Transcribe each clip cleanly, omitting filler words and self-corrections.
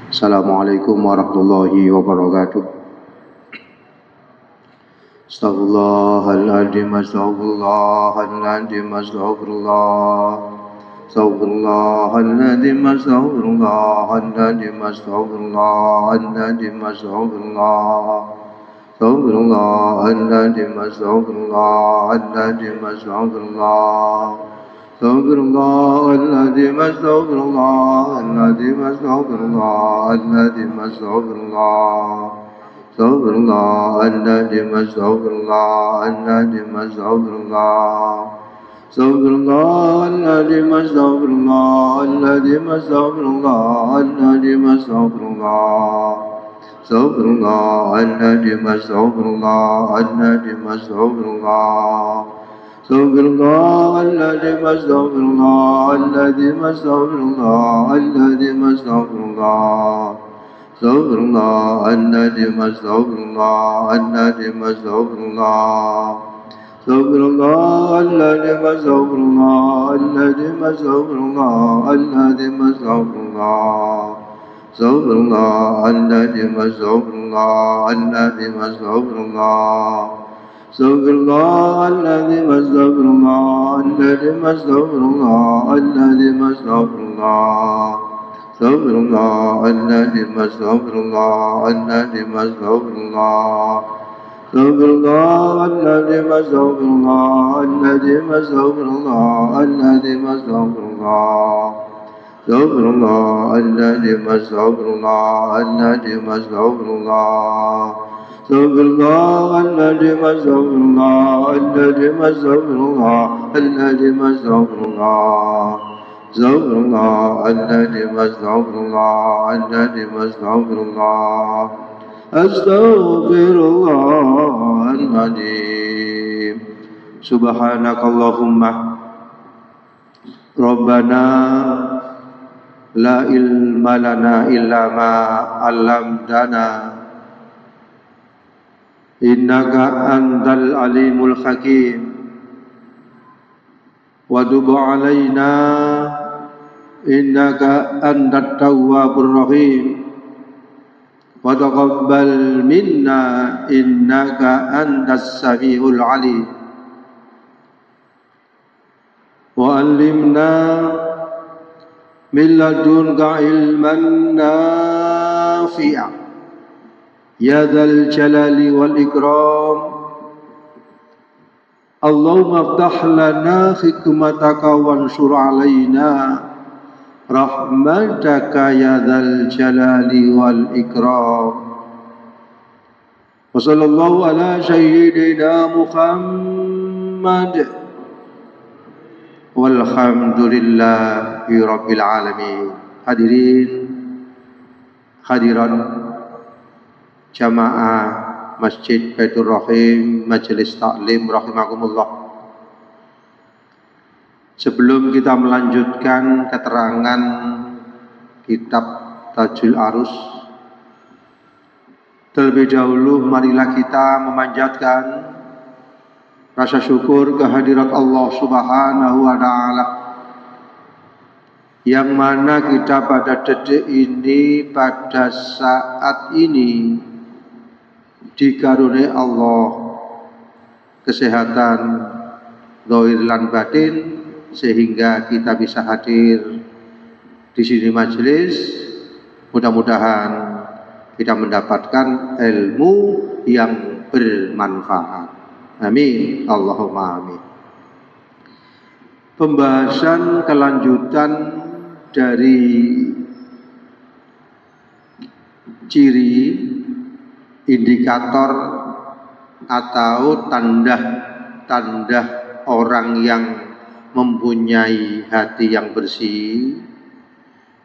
Assalamualaikum warahmatullahi wabarakatuh. Astaghfirullahaladzim, astaghfirullahaladzim, astaghfirullah. Astaghfirullahaladzim, astaghfirullahaladzim, astaghfirullahaladzim, astaghfirullah. Astaghfirullahaladzim, astaghfirullahaladzim, astaghfirullah. Astaghfirullahaladzim, astaghfirullahaladzim, astaghfirullahaladzim, astaghfirullah. Astaghfirullahaladzim, astaghfirullahaladzim, astaghfirullah. Astaghfirullahaladzim, astaghfirullahaladzim, astaghfirullahaladzim, astaghfirullah. Astaghfirullahaladzim, astaghfirullahaladzim, astaghfirullah. Astaghfirullahaladzim, astaghfirullahaladzim, astaghfirullahaladzim, astaghfirullah. Astaghfirullahaladzim, astaghfirullahaladzim, astaghfirullah. Astaghfirullahaladzim, astaghfirullahaladzim, astaghfirullahaladzim, astaghfirullah. Astaghfirullahaladzim, astaghfirullahaladzim, astaghfirullah. Astaghfirullahaladzim, astaghfirullahaladzim, astaghfirullahaladzim, astaghfirullah. Astaghfirullahaladzim, astaghfirullahaladzim, astaghfirullah. Astaghfirullahaladzim, astaghfirullahaladzim, astaghfirullahaladzim, astaghfirullah. Astaghfirullahaladzim, astaghfirullahaladzim, astaghfirullah. Astaghfirullahaladzim, astaghfirullahaladzim, astaghfirullahaladzim, astaghfirullah. Astaghfirullahaladzim, astaghfirullahaladzim, astaghfirullah. Astaghfirullahaladzim. Subhanakallahumma Rabbana la ilma lana illa ma 'allamtana innaka antal alimul hakim wa tub 'alaina innaka antat tawwabur rahim wa taqabbal minna innaka antas samiul alim wa 'allimna min ladunka ilman nafi'a ya dzal jalali wal ikram. Allahumma aftah lana hikmataka wansur alaina rahmataka ya dzal jalali wal ikram. Wa sallallahu ala sayyidina Muhammad walhamdulillahi rabbil alamin. Hadirin hadiran jamaah Masjid Baitur Rahim Majelis Taklim rahimakumullah. Sebelum kita melanjutkan keterangan kitab Tajul Arus, terlebih dahulu marilah kita memanjatkan rasa syukur kehadirat Allah Subhanahu wa Ta'ala, yang mana kita pada detik ini, pada saat ini dikaruniai Allah kesehatan zahir lan batin, sehingga kita bisa hadir di sini majelis. Mudah-mudahan kita mendapatkan ilmu yang bermanfaat. Amin, Allahumma amin. Pembahasan kelanjutan dari ciri, indikator atau tanda-tanda orang yang mempunyai hati yang bersih.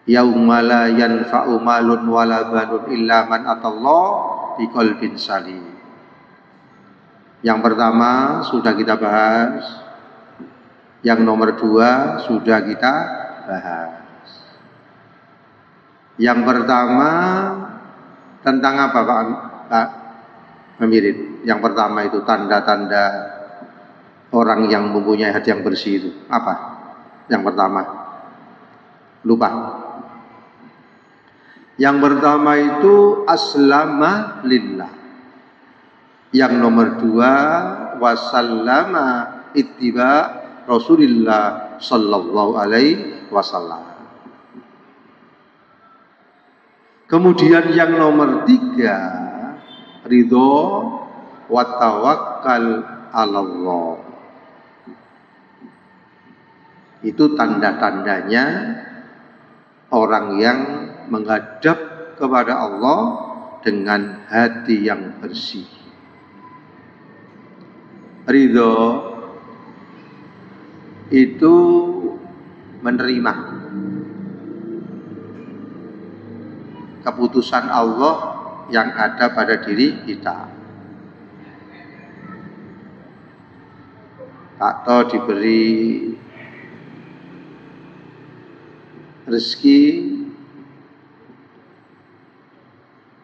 Yauma la yanfa'u malun wala banun illa man atallaha biqalbin salim. Yang pertama sudah kita bahas, yang nomor 2 sudah kita bahas. Yang pertama tentang apa Pak Pemirin? Yang pertama itu tanda-tanda orang yang mempunyai hati yang bersih itu apa? Yang pertama lupa. Yang pertama itu aslama lillah. Yang nomor dua wasallama ittiba Rasulillah sallallahu alaihi wasallam. Kemudian yang nomor tiga ridho wa tawakkal 'alallah. Itu tanda-tandanya orang yang menghadap kepada Allah dengan hati yang bersih. Ridho itu menerima keputusan Allah yang ada pada diri kita. Atau diberi rezeki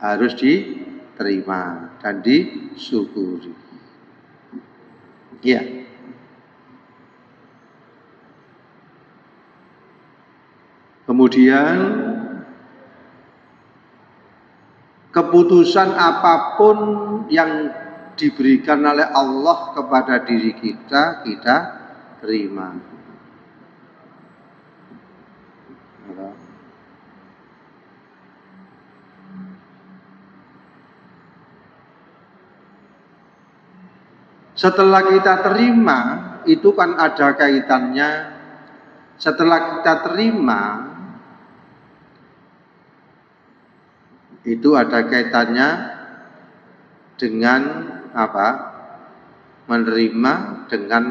harus diterima dan disyukuri. Ya. Kemudian keputusan apapun yang diberikan oleh Allah kepada diri kita, kita terima. Setelah kita terima, itu kan ada kaitannya. Setelah kita terima, itu ada kaitannya dengan apa? Menerima dengan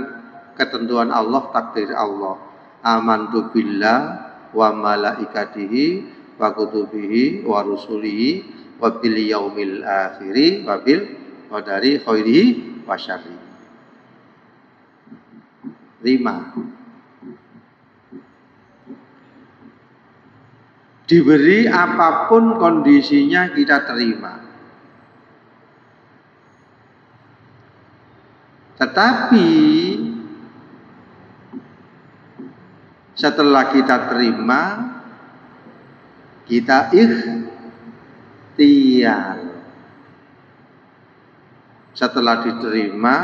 ketentuan Allah, takdir Allah. Amantu billah wa malaikatihi wa kutubihi wa rusulihi wa bil yaumil akhiri wa bil qadari khairihi wa syarrihi. 5. Diberi apapun kondisinya kita terima. Tetapi setelah kita terima, kita ikhtiar. Setelah diterima,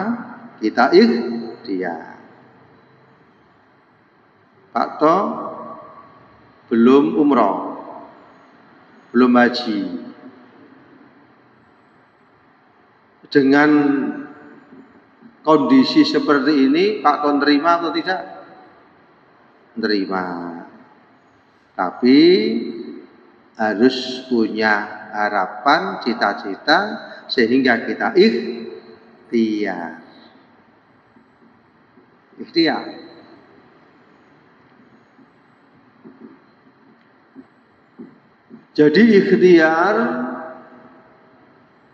kita ikhtiar. Pak To belum umroh, belum haji. Dengan kondisi seperti ini, Pak To nerima atau tidak? Nerima. Tapi harus punya harapan, cita-cita, sehingga kita ikhtiar. Ikhtiar. Jadi ikhtiar,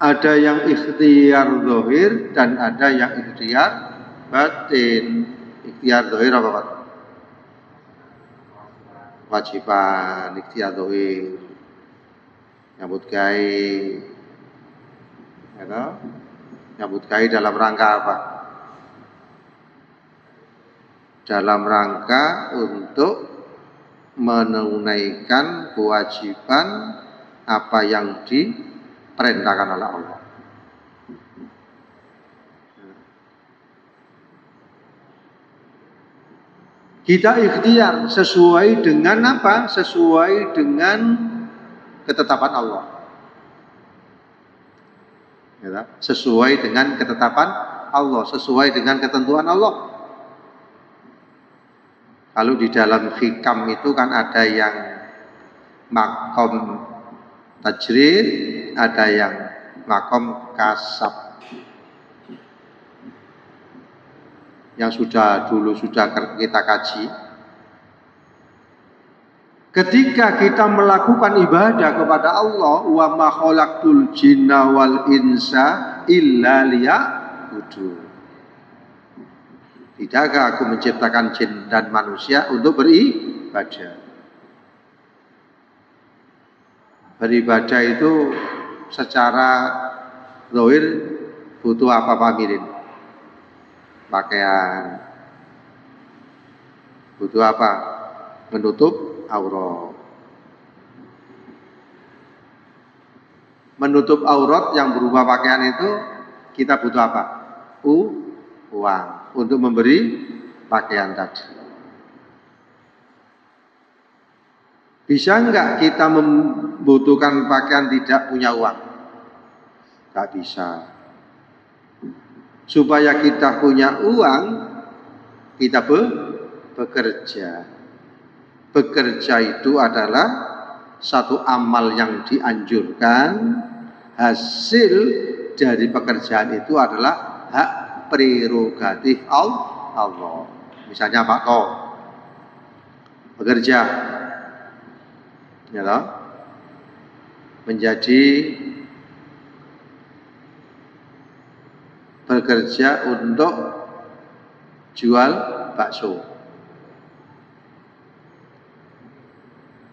ada yang ikhtiar zahir dan ada yang ikhtiar batin. Ikhtiar zahir apa Pak? Wajiban, ikhtiar zahir. Nyambut gawe. Ya, nyambut gawe dalam rangka apa? Dalam rangka untuk menunaikan kewajiban apa yang diperintahkan oleh Allah. Kita ikhtiar sesuai dengan apa? Sesuai dengan ketetapan Allah. Ya, sesuai dengan ketetapan Allah, sesuai dengan ketentuan Allah. Kalau di dalam hikam itu kan ada yang makom tajrid, ada yang makom kasab. Yang dulu sudah kita kaji. Ketika kita melakukan ibadah kepada Allah, wa ma khalaqtul jinna wal insa illa liya'budun. Tidakkah aku menciptakan jin dan manusia untuk beribadah? Beribadah itu secara zahir butuh apa Pak Mirin? Pakaian. Butuh apa? Menutup aurat. menutup aurat yang berupa pakaian itu kita butuh apa? Uang untuk memberi pakaian tadi. Bisa enggak kita membutuhkan pakaian tidak punya uang? Enggak bisa. Supaya kita punya uang, kita bekerja. Bekerja itu adalah satu amal yang dianjurkan. Hasil dari pekerjaan itu adalah hak prerogatif Allah. Misalnya Pak Ko bekerja, ya toh, bekerja untuk jual bakso.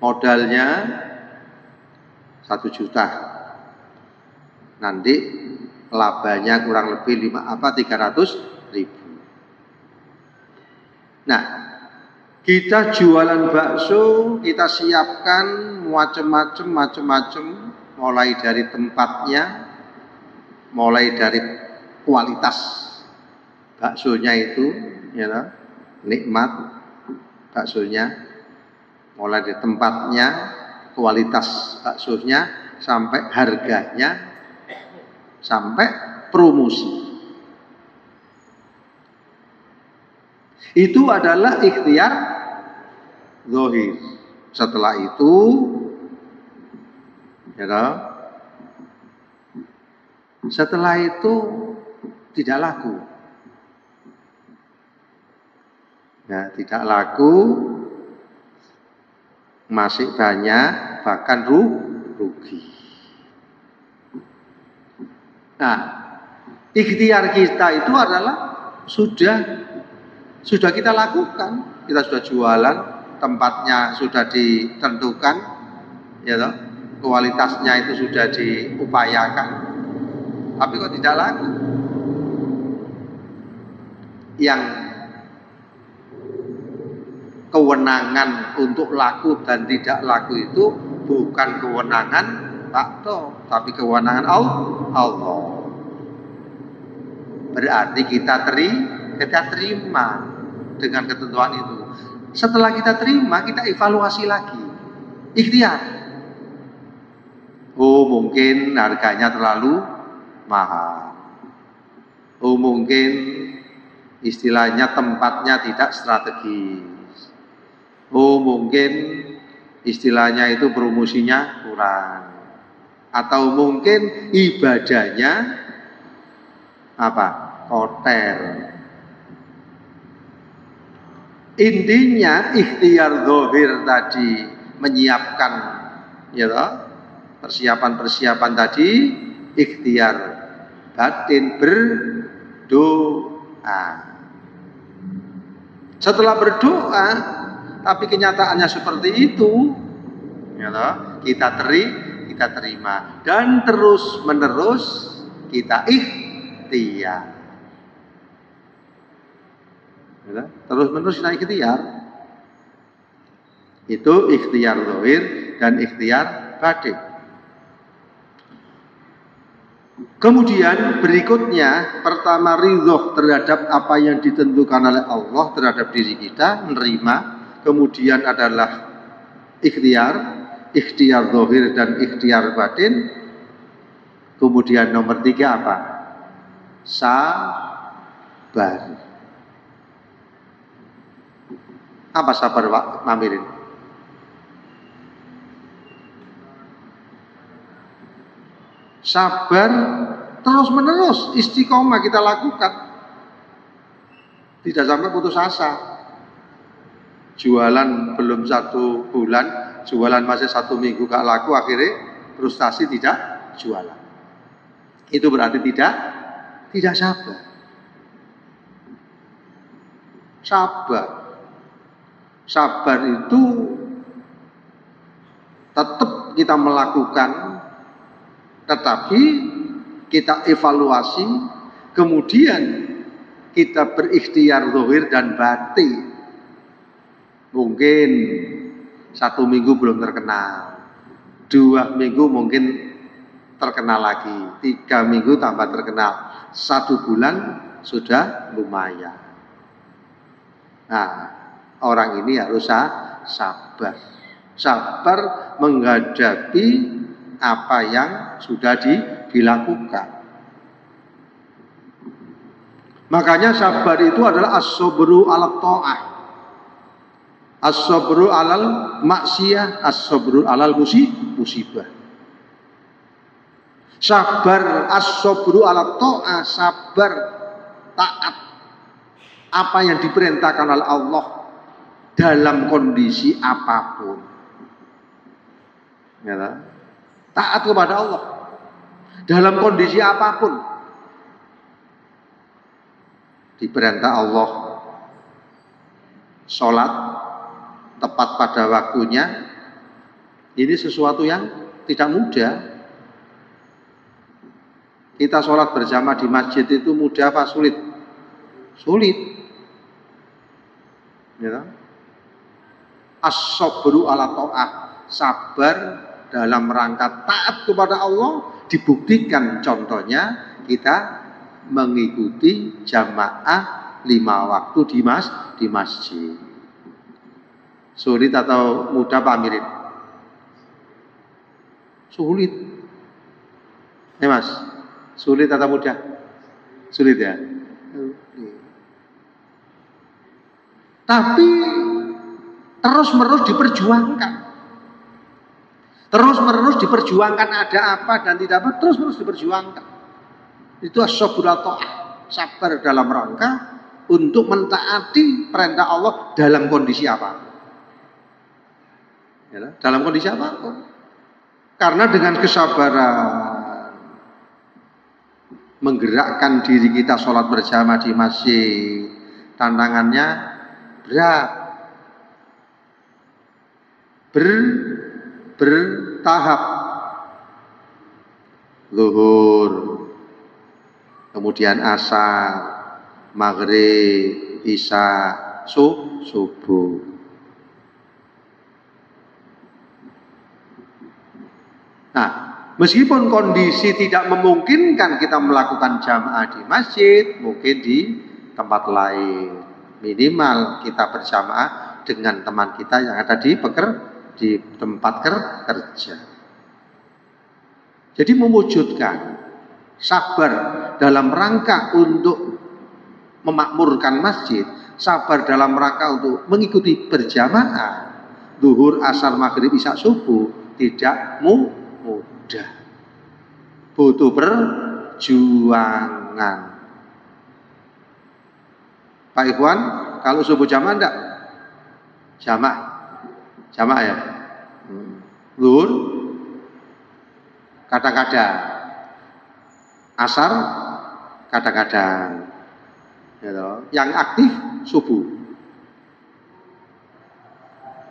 Modalnya 1 juta. Nanti labanya kurang lebih 300.000. Nah, kita jualan bakso, kita siapkan macam-macam, mulai dari tempatnya, mulai dari kualitas baksonya itu, ya, nikmat baksonya, mulai dari tempatnya, kualitas baksonya, sampai harganya, sampai promosi. Itu adalah ikhtiar zahir. Setelah itu, ya, setelah itu tidak laku. Ya, tidak laku, masih banyak, bahkan rugi. Nah, ikhtiar kita itu adalah sudah kita lakukan. Kita sudah jualan, tempatnya sudah ditentukan, ya toh, kualitasnya itu sudah diupayakan, tapi kok tidak laku. Yang kewenangan untuk laku dan tidak laku itu bukan kewenangan Pak To, tapi kewenangan Allah. Berarti kita terima dengan ketentuan itu. Setelah kita terima, kita evaluasi lagi, ikhtiar. Oh, mungkin harganya terlalu mahal. Oh, mungkin istilahnya tempatnya tidak strategis. Oh, mungkin istilahnya itu promosinya kurang. Atau mungkin ibadahnya kotor. Intinya ikhtiar zahir tadi menyiapkan, ya toh, persiapan tadi, ikhtiar batin berdoa. Setelah berdoa, tapi kenyataannya seperti itu, ya toh, kita terima dan terus menerus kita ikhtiar. Ya, terus menerus kita ikhtiar. Itu ikhtiar zahir dan ikhtiar batin. Kemudian berikutnya, pertama ridho terhadap apa yang ditentukan oleh Allah terhadap diri kita, menerima. Kemudian adalah ikhtiar zahir dan ikhtiar batin. Kemudian nomor 3 apa? Sabar. Apa sabar, Pak Mamirin? Sabar terus menerus, istiqomah kita lakukan. Tidak sampai putus asa. Jualan belum 1 bulan, jualan masih 1 minggu gak laku, akhirnya frustasi tidak jualan. Itu berarti tidak sabar. Sabar itu tetap kita melakukan, tetapi kita evaluasi, kemudian kita berikhtiar zahir dan batin. Mungkin 1 minggu belum terkenal, 2 minggu mungkin terkenal lagi. 3 minggu tambah terkenal. 1 bulan sudah lumayan. Nah, orang ini harus sabar. Sabar menghadapi apa yang sudah dilakukan. Makanya sabar itu adalah as-sabru 'ala ta'ah. As-sabru 'alal maksiyah, as-sabru 'alal musibah. Sabar as-sabru 'ala ta'ah, sabar taat apa yang diperintahkan oleh Allah dalam kondisi apapun. Ya, taat kepada Allah dalam kondisi apapun. Diperintah Allah sholat tepat pada waktunya, ini sesuatu yang tidak mudah. Kita sholat berjamaah di masjid itu mudah apa sulit? Sulit. Ya. As-sabru 'ala ta'ah, sabar dalam rangka taat kepada Allah, dibuktikan contohnya kita mengikuti jamaah 5 waktu di masjid. Sulit atau mudah Pak Amirin? Sulit. Mas, sulit atau mudah? Sulit ya. Tapi terus-menerus diperjuangkan. Terus-menerus diperjuangkan, ada apa dan tidak apa, terus-menerus diperjuangkan. Itu as-sabru 'ala ta'ah, sabar dalam rangka untuk mentaati perintah Allah dalam kondisi apa? Ya, dalam kondisi apapun. Karena dengan kesabaran menggerakkan diri kita sholat berjamaah di masjid, tantangannya berat, bertahap. Zuhur, kemudian asar, maghrib, isya, subuh. Nah, meskipun kondisi tidak memungkinkan kita melakukan jamaah di masjid, mungkin di tempat lain. Minimal kita berjamaah dengan teman kita yang ada di tempat kerja. Jadi mewujudkan sabar dalam rangka untuk memakmurkan masjid, sabar dalam rangka untuk mengikuti berjamaah zuhur, asar, maghrib, isya, subuh tidak mudah. Butuh perjuangan. Pak Ikhwan, kalau subuh jamaah enggak? Jamaah ya. Zuhur kadang-kadang, asar kadang-kadang, yang aktif subuh.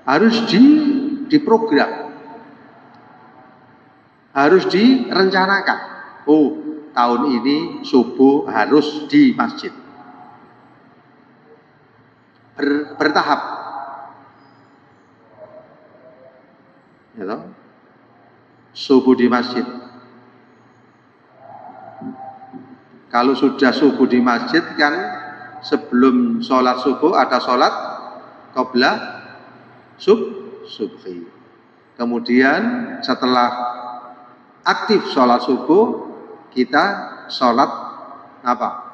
Harus diprogram, harus direncanakan. Oh, tahun ini subuh harus di masjid. Bertahap, subuh di masjid. Kalau sudah subuh di masjid kan, sebelum sholat subuh ada sholat qabla subhi. Kemudian setelah aktif sholat subuh, kita sholat apa?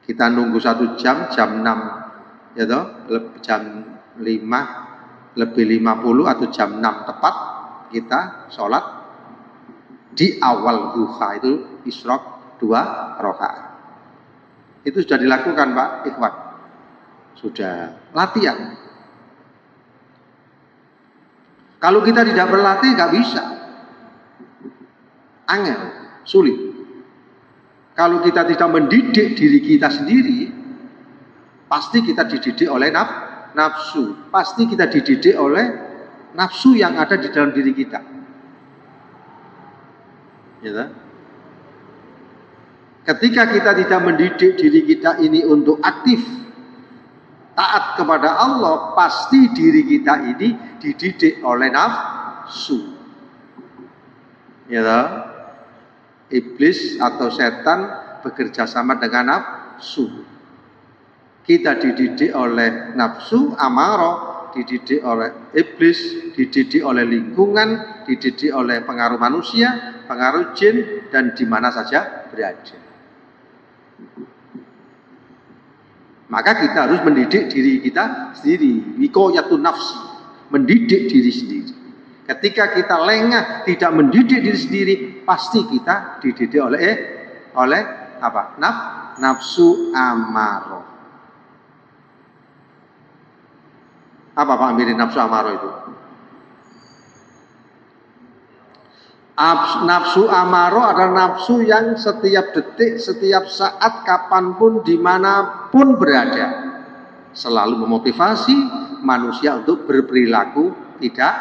Kita nunggu 1 jam, jam 6, jam 5 lebih 50 atau jam 6 tepat, kita sholat di awal duha, itu isyraq 2 rakaat. Itu sudah dilakukan Pak Ikhwan, sudah latihan. Kalau kita tidak berlatih nggak bisa, angel, sulit. Kalau kita tidak mendidik diri kita sendiri, pasti kita dididik oleh nafsu, pasti kita dididik oleh nafsu yang ada di dalam diri kita. Ya, ketika kita tidak mendidik diri kita ini untuk aktif taat kepada Allah, pasti diri kita ini dididik oleh nafsu. Ya toh? Iblis atau setan bekerja sama dengan nafsu. Kita dididik oleh nafsu amarah, dididik oleh iblis, dididik oleh lingkungan, dididik oleh pengaruh manusia, pengaruh jin, dan di mana saja berada. Maka kita harus mendidik diri kita sendiri. Wiqayatun nafsi, mendidik diri sendiri. Ketika kita lengah tidak mendidik diri sendiri, pasti kita dididik oleh apa? Nafsu amarah. Apa Pak Amirin nafsu amarah itu? Nafsu amarah adalah nafsu yang setiap detik, setiap saat, kapanpun, dimanapun berada, selalu memotivasi manusia untuk berperilaku tidak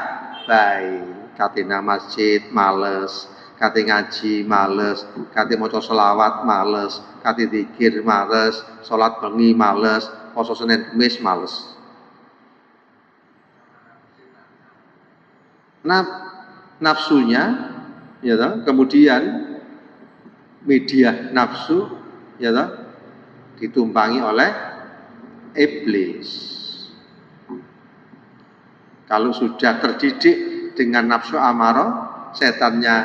baik. Katina masjid males, kate ngaji males, kate maca selawat males, kate zikir males, salat bengi males, poso Senin Kamis males. Nafsunya, ya toh? Kemudian media nafsu, ya toh? Ditumpangi oleh iblis. Kalau sudah terdidik dengan nafsu amarah, setannya,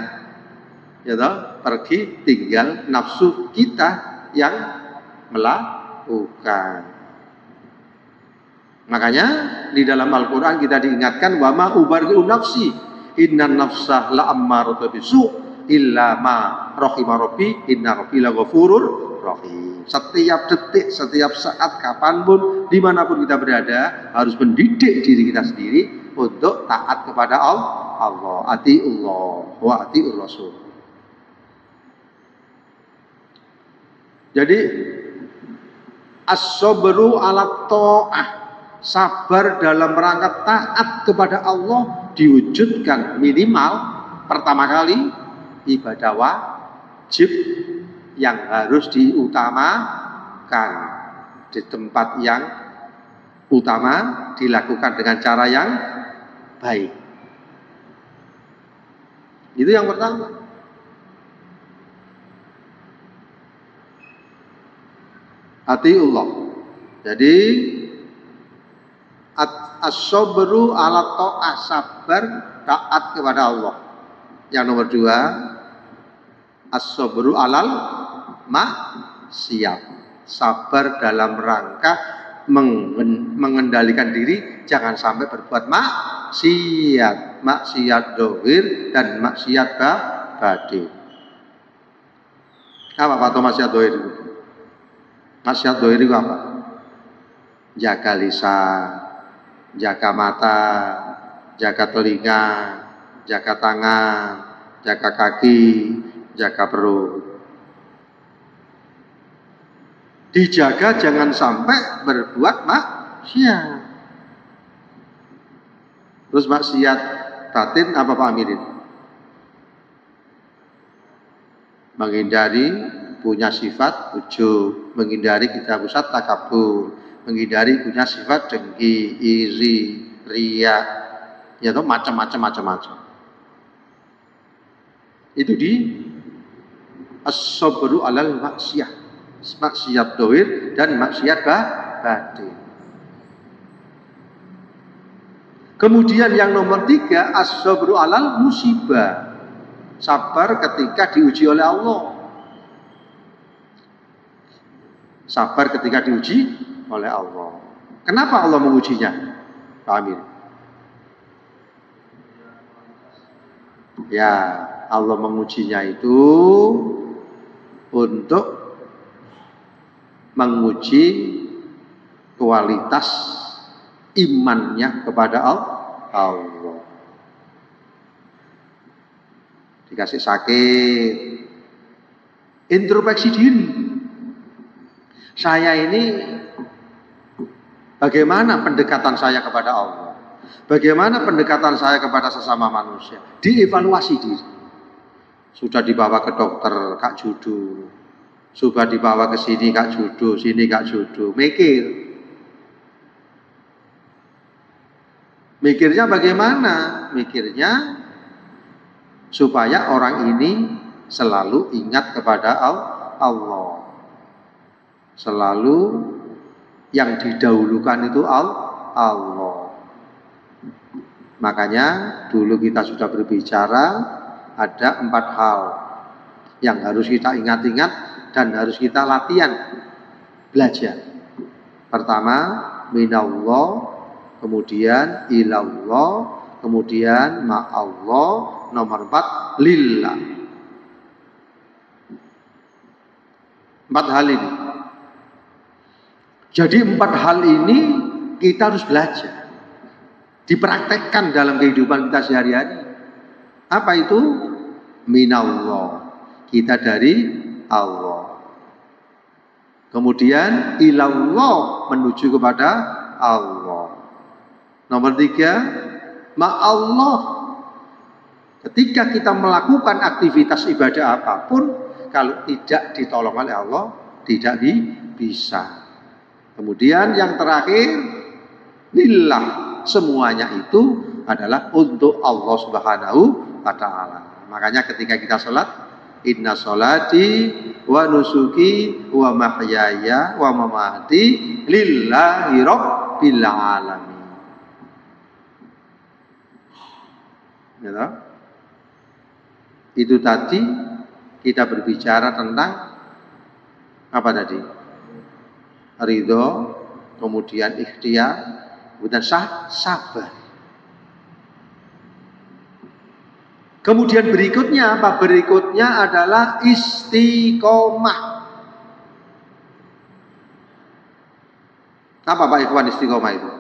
ya toh, pergi, tinggal nafsu kita yang melakukan. Makanya di dalam Al-Quran kita diingatkan, wa ma ubarri'u nafsi innan nafsah la'ammaratu bisu illa ma rahima rabbi inna rabbi laghafurur rahim. Setiap detik, setiap saat, kapanpun, dimanapun kita berada, harus mendidik diri kita sendiri untuk taat kepada Allah. Atiullah wa atiur rasul. Jadi as-sabru ala ta'ah, sabar dalam rangka taat kepada Allah diwujudkan minimal pertama kali ibadah wajib yang harus diutamakan di tempat yang utama, dilakukan dengan cara yang baik. Itu yang pertama. Atiullah. Jadi as-sabru ala ta'ah, sabar taat kepada Allah. Yang nomor dua, as-sabru alal maksiat, sabar dalam rangka mengendalikan diri jangan sampai berbuat maksiat dohir dan maksiat batin. Apa Pak maksiat dohir itu? Maksiat dohir itu apa? Jaga lisan, jaga mata, jaga telinga, jaga tangan, jaga kaki, jaga perut. Dijaga jangan sampai berbuat maksiat. Terus maksiat batin apa Pak Amirin? Menghindari punya sifat ujub, menghindari kita pusat takabur, menghindari punya sifat dengki, iri, riya, ya toh macam-macam. Itu di as-sabru alal maksiyah, maksiat dohir dan maksiat batin. Kemudian yang nomor tiga, as-sabru alal musibah, sabar ketika diuji oleh Allah. Sabar ketika diuji oleh Allah. Kenapa Allah mengujinya? Pak Amir. Ya, Allah mengujinya itu untuk menguji kualitas imannya kepada Allah. Dikasih sakit, introspeksi diri. Saya ini bagaimana pendekatan saya kepada Allah? Bagaimana pendekatan saya kepada sesama manusia? Dievaluasi diri. Sudah dibawa ke dokter, Kak Judu. Sudah dibawa ke sini, Kak Judu. Sini, Kak Judu. Mikirnya bagaimana? Mikirnya supaya orang ini selalu ingat kepada Allah. Selalu yang didahulukan itu Allah. Makanya dulu kita sudah berbicara ada 4 hal yang harus kita ingat-ingat dan harus kita latihan belajar. Pertama, minallah, kemudian ilallah, kemudian ma'allah, nomor 4 lillah. 4 hal ini. Jadi 4 hal ini kita harus belajar, dipraktekkan dalam kehidupan kita sehari-hari. Apa itu? Minallah, kita dari Allah. Kemudian ilallah, menuju kepada Allah. Nomor 3, ma'allah. Ketika kita melakukan aktivitas ibadah apapun, kalau tidak ditolong oleh Allah, tidak bisa. Kemudian yang terakhir, lillah, semuanya itu adalah untuk Allah Subhanahu wa ta'ala. Makanya ketika kita sholat, inna sholati wa nusuki wa mahyaya wa mamati lillahi rabbil alamin. Ya, itu tadi kita berbicara tentang apa tadi? Ridho, kemudian ikhtiar, kemudian sabar. Kemudian berikutnya apa? Berikutnya adalah istiqomah. Apa Pak Ikhwan istiqomah itu?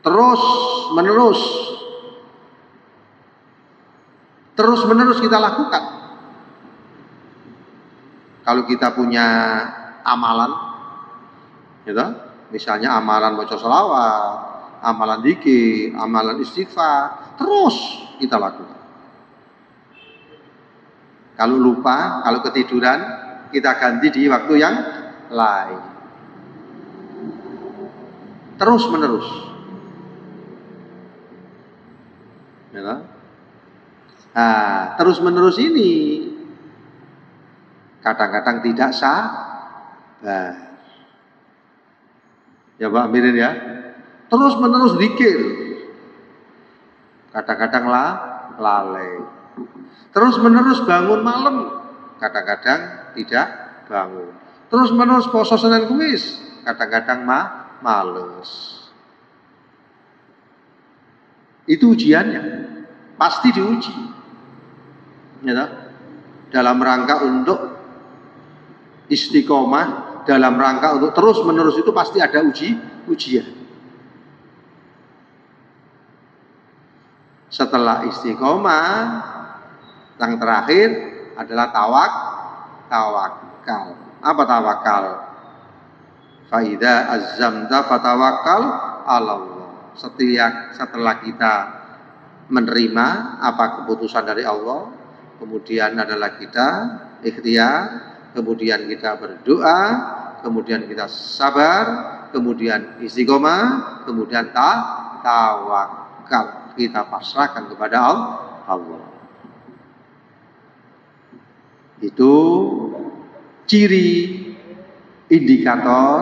Terus menerus kita lakukan. Kalau kita punya amalan, gitu, misalnya amalan baca sholawat, amalan dzikir, amalan istighfar, terus kita lakukan. Kalau lupa, kalau ketiduran, kita ganti di waktu yang lain. Terus menerus. Gitu. Nah, terus menerus ini kadang-kadang tidak sabar. Ya Pak Amirin ya. Terus menerus zikir. Kadang-kadang lalai. Terus menerus bangun malam. Kadang-kadang tidak bangun. Terus menerus puasa Senin Kamis. Kadang-kadang males. Itu ujiannya. Pasti diuji. Ya, dalam rangka untuk istiqomah, dalam rangka untuk terus menerus itu pasti ada ujian. Setelah istiqomah, yang terakhir adalah tawakal. Apa tawakal? Faida azzamta fatawakkal ala Allah. Setelah kita menerima apa keputusan dari Allah, kemudian adalah kita ikhtiar, kemudian kita berdoa, kemudian kita sabar, kemudian istiqomah, kemudian tawakal. Kita pasrahkan kepada Allah. Itu ciri, indikator,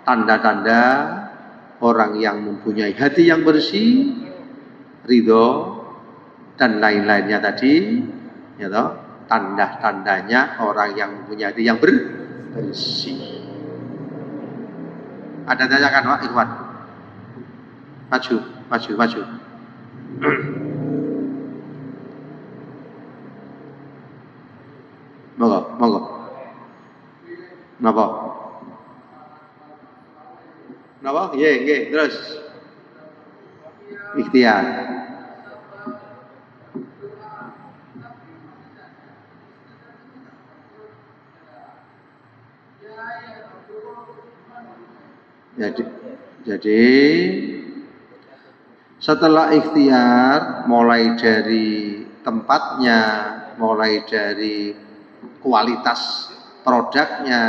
tanda-tanda orang yang mempunyai hati yang bersih, ridho, dan lain-lainnya tadi, ya toh, tanda-tandanya orang yang mempunyai hati yang bersih. Ada tanyakan Pak Ikhwan? Maju. Monggo. Napa? Nggih, terus. Ikhtiar. Jadi setelah ikhtiar, mulai dari tempatnya, mulai dari kualitas produknya,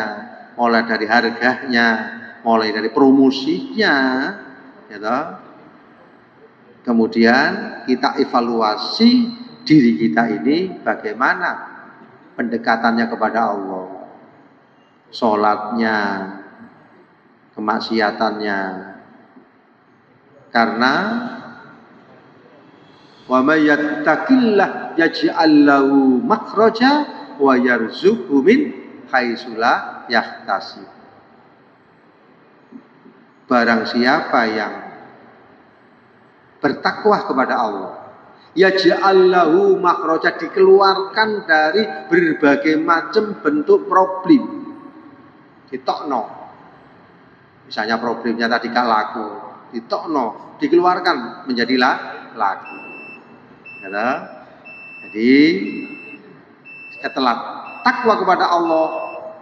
mulai dari harganya, mulai dari promosinya, gitu. Kemudian kita evaluasi diri kita ini bagaimana pendekatannya kepada Allah. Sholatnya, kemaksiatannya. Karena wa may yattaqillah yaj'al lahu makhraja wa yarzuqhu min haitsu la yahtasib. Barang siapa yang bertakwa kepada Allah, yaj'al lahu makhraja, dikeluarkan dari berbagai macam bentuk problem. Ditokno. Misalnya problemnya tadi gak laku, ditokno, dikeluarkan menjadi laku. Ya, jadi setelah takwa kepada Allah,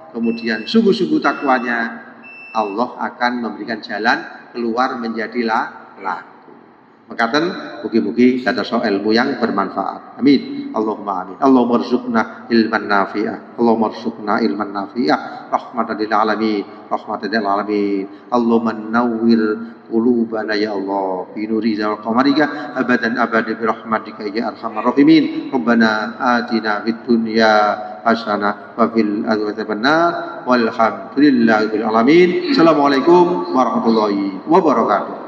kemudian sungguh-sungguh takwanya, Allah akan memberikan jalan keluar menjadilah laku. Makaten mugi-mugi dados ilmu yang bermanfaat. Amin. Allahumma amin. Allahumma rzuqna ilman nafi'ah. Allahumma rzuqna ilman nafi'ah. Rahmatan lil alamin. Rahmatan lil alamin. Allahumma nawwir qulubana ya Allah bi nuri zal qamarika abadan abadan bi rahmatika ya arhamar rahimin. Rabbana atina fid dunya hasanah wa fil akhirati hasanah walhamdulillahi rabbil alamin. Assalamualaikum warahmatullahi wabarakatuh.